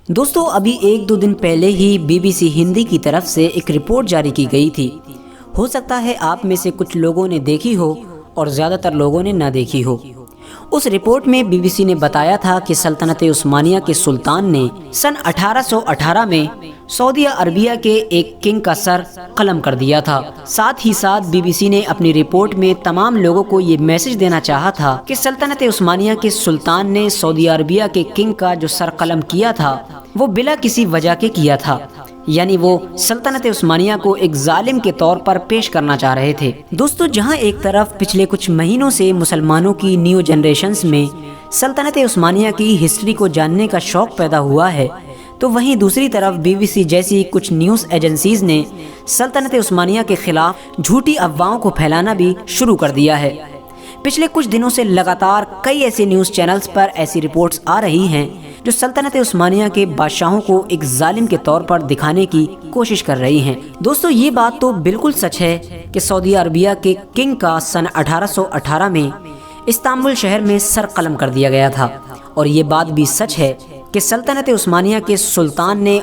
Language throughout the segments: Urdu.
دوستو ابھی ایک دو دن پہلے ہی BBC ہندی کی طرف سے ایک رپورٹ جاری کی گئی تھی۔ ہو سکتا ہے آپ میں سے کچھ لوگوں نے دیکھی ہو اور زیادہ تر لوگوں نے نہ دیکھی ہو۔ اس رپورٹ میں BBC نے بتایا تھا کہ سلطنت عثمانیہ کے سلطان نے سن 1818 میں سعودیہ عربیہ کے ایک کنگ کا سر قلم کر دیا تھا۔ ساتھ ہی ساتھ BBC نے اپنی رپورٹ میں تمام لوگوں کو یہ میسج دینا چاہا تھا کہ سلطنت عثمانیہ کے سلطان نے سعودیہ عربیہ کے کنگ کا جو سر قلم کیا تھا وہ بلا کسی وجہ کے کیا تھا، یعنی وہ سلطنت عثمانیہ کو ایک ظالم کے طور پر پیش کرنا چاہ رہے تھے۔ دوستو جہاں ایک طرف پچھلے کچھ مہینوں سے مسلمانوں کی نیو جنریشنز میں سلطنت عثمانیہ کی ہسٹری کو جاننے کا شوق پیدا ہوا ہے، تو وہیں دوسری طرف BBC جیسی کچھ نیوز ایجنسیز نے سلطنت عثمانیہ کے خلاف جھوٹی افواہوں کو پھیلانا بھی شروع کر دیا ہے۔ پچھلے کچھ دنوں سے لگاتار کئی ایسے نیوز چینلز پر ایسی رپورٹس آ رہی ہیں جو سلطنت عثمانیہ کے بادشاہوں کو ایک ظالم کے طور پر دکھانے کی کوشش کر رہی ہیں۔ دوستو یہ بات تو بالکل سچ ہے کہ سعودی عربیہ کے کنگ کا سن 1818 میں استنبول شہر میں سر قلم کر دیا گیا تھا، اور یہ بات بھی سچ ہے کہ سلطنت عثمانیہ کے سلطان نے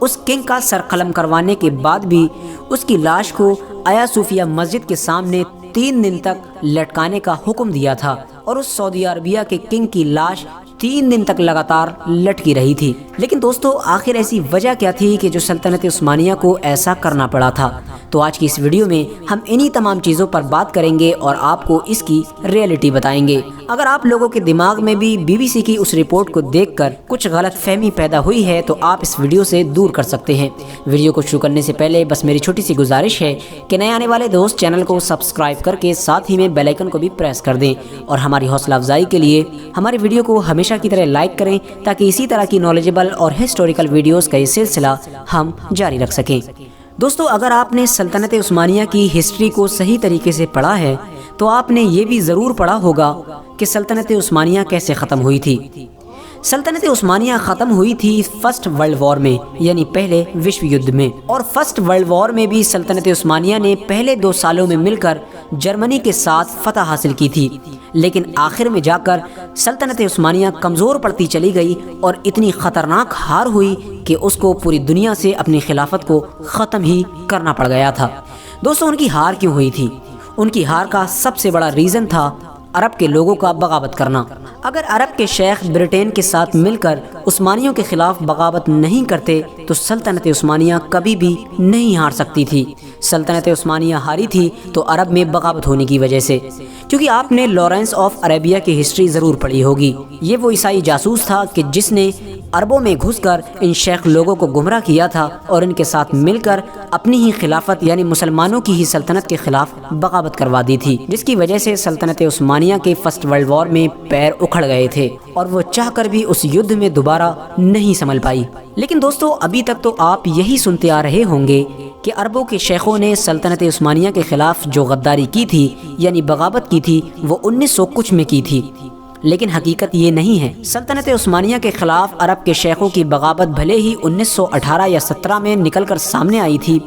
اس کنگ کا سر قلم کروانے کے بعد بھی اس کی لاش کو آیا صوفیہ مسجد کے سامنے 3 دن تک لٹکانے کا حکم دیا تھا، اور اس سعودی عربیہ کے کنگ کی لاش 3 دن تک لگاتار لٹکی رہی تھی۔ لیکن دوستو آخر ایسی وجہ کیا تھی کہ جو سلطنت عثمانیہ کو ایسا کرنا پڑا تھا؟ تو آج کی اس ویڈیو میں ہم انہی تمام چیزوں پر بات کریں گے اور آپ کو اس کی ریئلٹی بتائیں گے۔ اگر آپ لوگوں کے دماغ میں بھی BBC کی اس رپورٹ کو دیکھ کر کچھ غلط فہمی پیدا ہوئی ہے تو آپ اس ویڈیو سے دور کر سکتے ہیں۔ ویڈیو کو شروع کرنے سے پہلے بس میری چھوٹی سی گزارش ہے کہ نئے آنے والے دوست چینل کو سبسکرائب کر کے ساتھ ہی میں بیل آئیکن کو بھی پریس کر دیں، اور ہماری حوصلہ افزائی کے لیے ہماری ویڈیو کو ہمیشہ کی طرح لائک کریں تاکہ اسی طرح کی نالجبل اور ہسٹوریکل ویڈیوز کا یہ سلسلہ ہم جاری رکھ سکیں۔ دوستو اگر آپ نے سلطنت عثمانیہ کی ہسٹری کو صحیح طریقے سے پڑھا ہے تو آپ نے یہ بھی ضرور پڑھا ہوگا کہ سلطنت عثمانیہ کیسے ختم ہوئی تھی۔ سلطنت عثمانیہ ختم ہوئی تھی فرسٹ ورلڈ وار میں، یعنی پہلے وشو یدھ میں، اور فرسٹ ورلڈ وار میں بھی سلطنت عثمانیہ نے پہلے 2 سالوں میں مل کر جرمنی کے ساتھ فتح حاصل کی تھی، لیکن آخر میں جا کر سلطنت عثمانیہ کمزور پڑتی چلی گئی اور اتنی خطرناک ہار ہوئی کہ اس کو پوری دنیا سے اپنی خلافت کو ختم ہی کرنا پڑ گیا تھا۔ دوستو ان کی ہار کیوں ہوئی تھی؟ ان کی ہار کا سب سے بڑا ریزن تھا عرب کے لوگوں کا بغاوت کرنا۔ اگر عرب کے شیخ برٹین کے ساتھ مل کر عثمانیوں کے خلاف بغاوت نہیں کرتے تو سلطنت عثمانیہ کبھی بھی نہیں ہار سکتی تھی۔ سلطنت عثمانیہ ہاری تھی تو عرب میں بغاوت ہونے کی وجہ سے، کیونکہ آپ نے لارنس آف عربیہ کی ہسٹری ضرور پڑھی ہوگی۔ یہ وہ عیسائی جاسوس تھا کہ جس نے عربوں میں گھس کر ان شیخ لوگوں کو گمراہ کیا تھا اور ان کے ساتھ مل کر اپنی ہی خلافت یعنی مسلمانوں کی ہی سلطنت کے خلاف بغاوت کروا دی تھی، جس کی وجہ سے سلطنت عثمانیہ کے فرسٹ ورلڈ وار میں پیر اکھڑ گئے تھے اور وہ چاہ کر بھی اس یدھ میں دوبارہ نہیں سنبھل پائی۔ لیکن دوستو ابھی تک تو آپ یہی سنتے آ رہے ہوں گے کہ عربوں کے شیخوں نے سلطنت عثمانیہ کے خلاف جو غداری کی تھی یعنی بغاوت کی تھی وہ 1900 کچھ میں کی تھی، لیکن حقیقت یہ نہیں ہے۔ سلطنت عثمانیہ کے خلاف عرب کے شیخوں کی بغاوت بھلے ہی 1918 یا 17 میں نکل کر سامنے آئی تھی،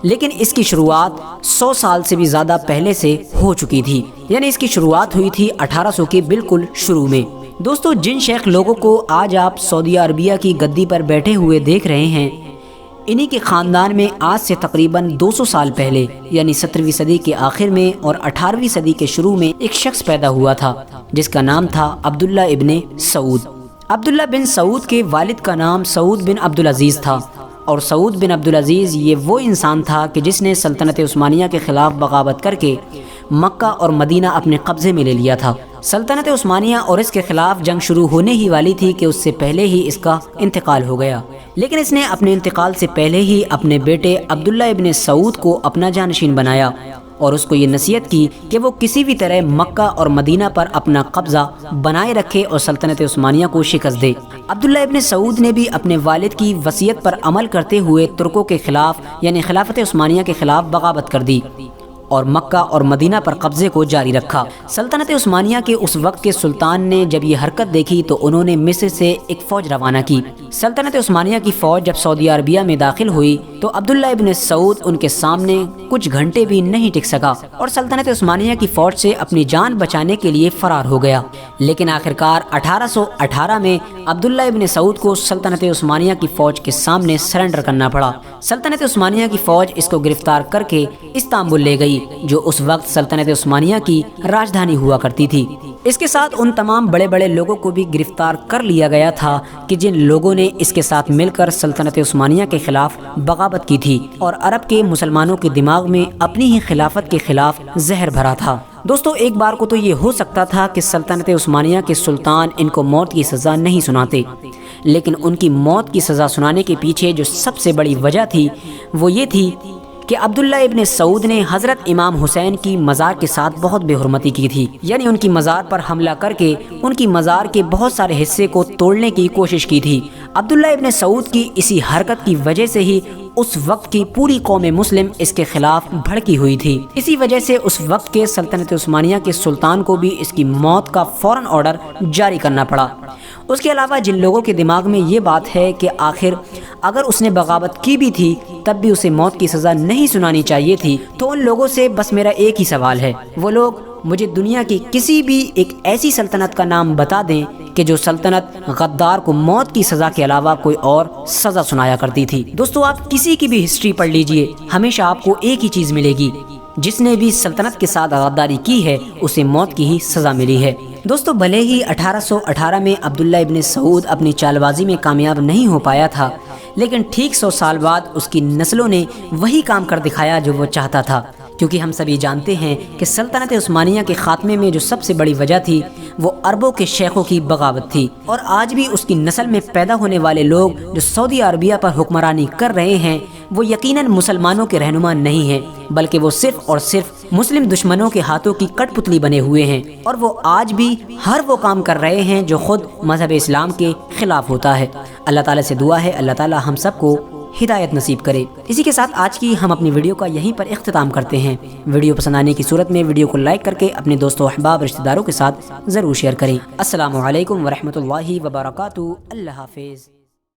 لیکن اس کی شروعات 100 سال سے بھی زیادہ پہلے سے ہو چکی تھی، یعنی اس کی شروعات ہوئی تھی 1800 کے بالکل شروع میں۔ دوستو جن شیخ لوگوں کو آج آپ سعودی عربیہ کی گدی پر بیٹھے ہوئے دیکھ رہے ہیں، انہی کے خاندان میں آج سے تقریباً 200 سال پہلے یعنی 17ویں صدی کے آخر میں اور 18ویں صدی کے شروع میں ایک شخص پیدا ہوا تھا جس کا نام تھا عبداللہ ابن سعود۔ عبداللہ بن سعود کے والد کا نام سعود بن عبدالعزیز تھا، اور سعود بن عبدالعزیز یہ وہ انسان تھا کہ جس نے سلطنت عثمانیہ کے خلاف بغاوت کر کے مکہ اور مدینہ اپنے قبضے میں لے لیا تھا۔ سلطنت عثمانیہ اور اس کے خلاف جنگ شروع ہونے ہی والی تھی کہ اس سے پہلے ہی اس کا انتقال ہو گیا، لیکن اس نے اپنے انتقال سے پہلے ہی اپنے بیٹے عبداللہ ابن سعود کو اپنا جانشین بنایا اور اس کو یہ نصیحت کی کہ وہ کسی بھی طرح مکہ اور مدینہ پر اپنا قبضہ بنائے رکھے اور سلطنت عثمانیہ کو شکست دے۔ عبداللہ ابن سعود نے بھی اپنے والد کی وصیت پر عمل کرتے ہوئے ترکوں کے خلاف یعنی خلافت عثمانیہ کے خلاف بغاوت کر دی، اور مکہ اور مدینہ پر قبضے کو جاری رکھا۔ سلطنت عثمانیہ کے اس وقت کے سلطان نے جب یہ حرکت دیکھی تو انہوں نے مصر سے ایک فوج روانہ کی۔ سلطنت عثمانیہ کی فوج جب سعودی عربیہ میں داخل ہوئی تو عبداللہ ابن سعود ان کے سامنے کچھ گھنٹے بھی نہیں ٹک سکا اور سلطنت عثمانیہ کی فوج سے اپنی جان بچانے کے لیے فرار ہو گیا۔ لیکن آخرکار 1818 میں عبداللہ ابن سعود کو سلطنت عثمانیہ کی فوج کے سامنے سرنڈر کرنا پڑا۔ سلطنت عثمانیہ کی فوج اس کو گرفتار کر کے استنبول لے گئی، جو اس وقت سلطنت عثمانیہ کی راجدھانی ہوا کرتی تھی۔ اس کے ساتھ ان تمام بڑے بڑے لوگوں کو بھی گرفتار کر لیا گیا تھا کہ جن لوگوں نے اس کے ساتھ مل کر سلطنت عثمانیہ کے خلاف بغاوت کی تھی اور عرب کے مسلمانوں کے دماغ میں اپنی ہی خلافت کے خلاف زہر بھرا تھا۔ دوستو، ایک بار کو تو یہ ہو سکتا تھا کہ سلطنت عثمانیہ کے سلطان ان کو موت کی سزا نہیں سناتے، لیکن ان کی موت کی سزا سنانے کے پیچھے جو سب سے بڑی وجہ تھی وہ یہ تھی کہ عبداللہ ابن سعود نے حضرت امام حسین کی مزار کے ساتھ بہت بے حرمتی کی تھی، یعنی ان کی مزار پر حملہ کر کے ان کی مزار کے بہت سارے حصے کو توڑنے کی کوشش کی تھی۔ عبداللہ ابن سعود کی اسی حرکت کی وجہ سے ہی اس وقت کی پوری قوم مسلم اس کے خلاف بھڑکی ہوئی تھی۔ اسی وجہ سے اس وقت کے سلطنت عثمانیہ کے سلطان کو بھی اس کی موت کا فوراً آرڈر جاری کرنا پڑا۔ اس کے علاوہ جن لوگوں کے دماغ میں یہ بات ہے کہ آخر اگر اس نے بغاوت کی بھی تھی تب بھی اسے موت کی سزا نہیں سنانی چاہیے تھی، تو ان لوگوں سے بس میرا ایک ہی سوال ہے، وہ لوگ مجھے دنیا کی کسی بھی ایک ایسی سلطنت کا نام بتا دیں کہ جو سلطنت غدار کو موت کی سزا کے علاوہ کوئی اور سزا سنایا کرتی تھی۔ دوستو، آپ کسی کی بھی ہسٹری پڑھ لیجئے، ہمیشہ آپ کو ایک ہی چیز ملے گی، جس نے بھی سلطنت کے ساتھ غداری کی ہے اسے موت کی ہی سزا ملی ہے۔ دوستو، بھلے ہی 1818 میں عبداللہ ابن سعود اپنی چال بازی میں کامیاب نہیں ہو پایا تھا، لیکن ٹھیک 100 سال بعد اس کی نسلوں نے وہی کام کر دکھایا جو وہ چاہتا تھا، کیونکہ ہم سبھی جانتے ہیں کہ سلطنت عثمانیہ کے خاتمے میں جو سب سے بڑی وجہ تھی وہ عربوں کے شیخوں کی بغاوت تھی، اور آج بھی اس کی نسل میں پیدا ہونے والے لوگ جو سعودی عربیہ پر حکمرانی کر رہے ہیں وہ یقیناً مسلمانوں کے رہنما نہیں ہیں، بلکہ وہ صرف اور صرف مسلم دشمنوں کے ہاتھوں کی کٹ پتلی بنے ہوئے ہیں، اور وہ آج بھی ہر وہ کام کر رہے ہیں جو خود مذہب اسلام کے خلاف ہوتا ہے۔ اللہ تعالیٰ سے دعا ہے اللہ تعالیٰ ہم سب کو ہدایت نصیب کرے۔ اسی کے ساتھ آج کی ہم اپنی ویڈیو کا یہیں پر اختتام کرتے ہیں۔ ویڈیو پسند آنے کی صورت میں ویڈیو کو لائک کر کے اپنے دوستوں، احباب، رشتہ داروں کے ساتھ ضرور شیئر کریں۔ السلام علیکم ورحمۃ اللہ وبرکاتہ۔ اللہ حافظ۔